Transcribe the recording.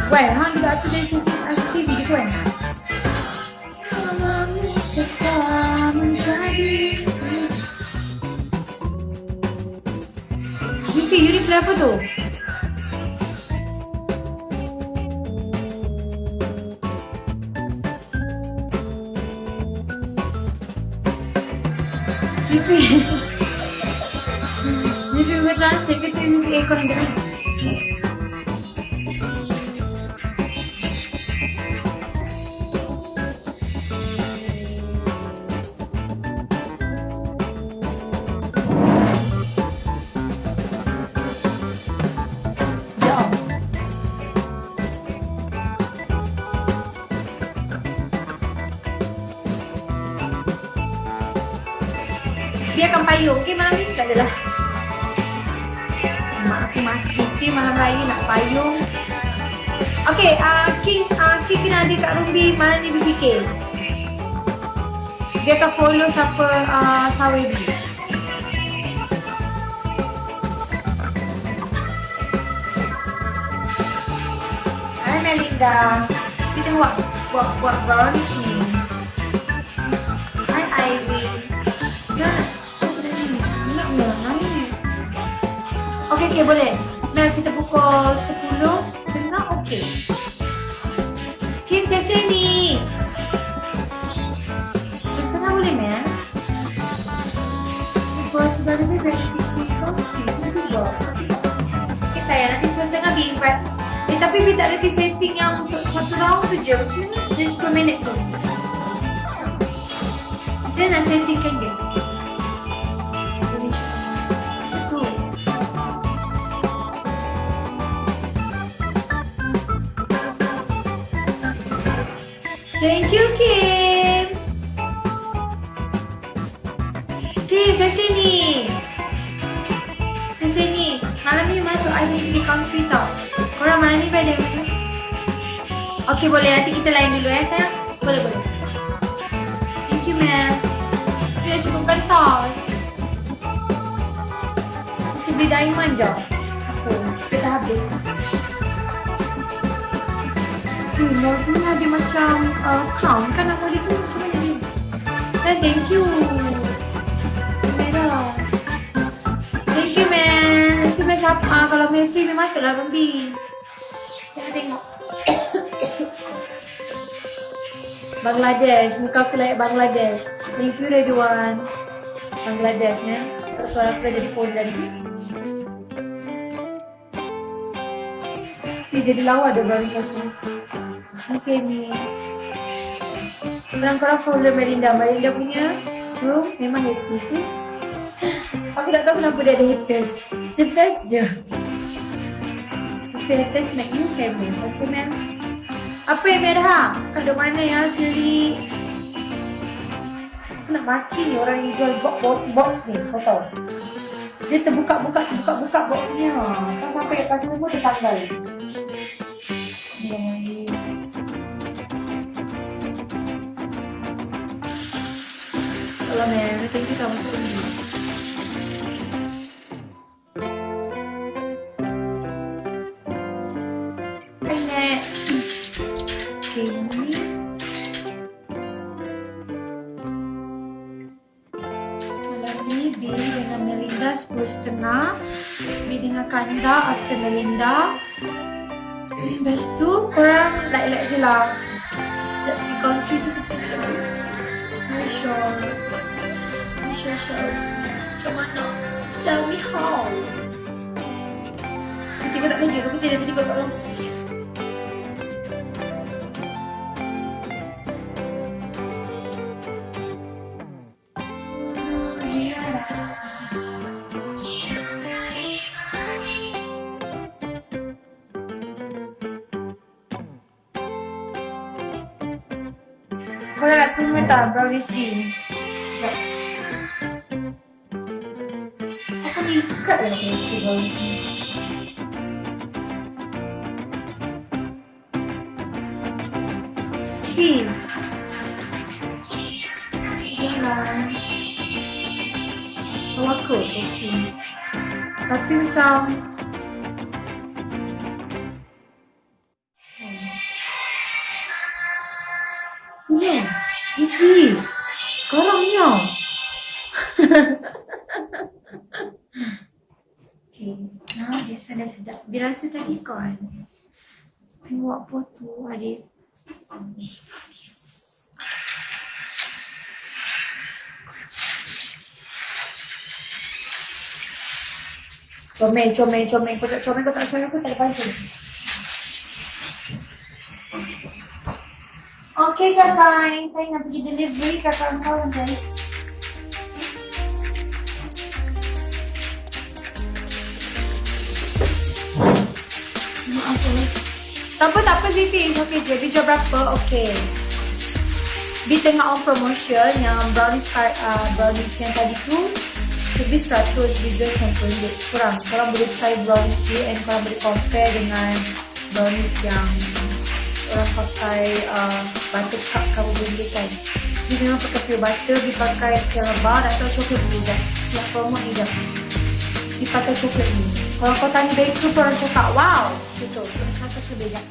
Well, hang juga tu dari TV dia kan. Vivi, you reply apa tu? Vivi. Vivi gue translate ke sini ekor jangan. Dia akan payung. Okay, malam ni tak adalah. Mak aku mati malam raya nak payung. Okay, King kena ada kat Rumbi malam ni berfikir. Dia akan follow siapa Sawebi. Hai Melinda. Kita tengok buat brownies ni. Hai Ivy. Okay, boleh. Mel, kita pukul 10:30, okay. Kim, sesi ni 10:30 boleh, Mel? Pukul 9 lebih baik kita buat. Okay, sayang, nanti 10:30 B4. Tapi B tak ada setting yang untuk satu round tu je. Macam mana? Dia 10 minit tu. Macam mana nak settingkan dia? Thank you, Kim. Kim, saya sini. Saya sini. Malam ni masuk air pergi comfy tau. Korang malam ni balik mana? Okay, boleh. Nanti kita lain dulu sayang. Boleh. Thank you, Mel. Dia cukupkan tas. Mesti beli diamond je. Aku. Dia dah habis. Mel punya dia macam crown kan apa dia tu macam mana ni? Saya thank you. Merah. Thank you Mel. Nanti Mel siapa? Kalau Mel free Mel masuklah Rumbi. Kita tengok. Bangladesh. Muka aku layak Bangladesh. Thank you Redwan. Bangladesh Mel. Suara aku dah jadi Poland ni. Dia jadi lawa ada brownies aku. Okay ni. Korang follow Melinda. Melinda punya room memang happy tu. Aku tak tahu kenapa dia ada haters. The best je. The haters make you famous. Okay ma'am. Apa yang merah? Kado mana yang sendiri? Aku nak maki ni orang yang jual box ni. Kau tahu? Dia terbuka boxnya. Kan sampai kat kasi semua dia tanggal. Salam ya, nanti kita masuk dulu. Hai Nek. Okay, ni malam ni B dengan Melinda 10:30. B dengan Kanda after Melinda. Lepas tu korang like je lah. Sekejap di country tu kita like. Sure. Macam mana? Tell me how. Tiba tak kerja, tapi tiba-tiba kat dalam. Korang nak tunggu tak brownies ni? Sekejap. Aku ni ikat lah nak isi brownies ni. Okay. Jangan. Aku okay. Tapi macam punya. Okay. Nah, this one dah sedap. Dia rasa tadi kan. Tengok apa tu. Ada. Manis. Comel. Kau tak comel, kau tak suara aku tak ada pancing. Okay kakak, saya nak pergi delivery kakak-kakak guys. Tak apa Vivi. Okay je. Video berapa? Okay. Di tengah on promotion yang brownies yang tadi tu lebih 100 video $90 kurang. Korang boleh try brownies ni and korang boleh compare dengan brownies yang orang pakai butter cup kamu beli kan. Dia memang pakai pure butter, dia pakai caramel atau coklat dulu kan. Yang promo ni dah. Dia pakai coklat ni. Kalau kau tanya dari tu korang cakap wow. Betul. Korang cakap sebeza.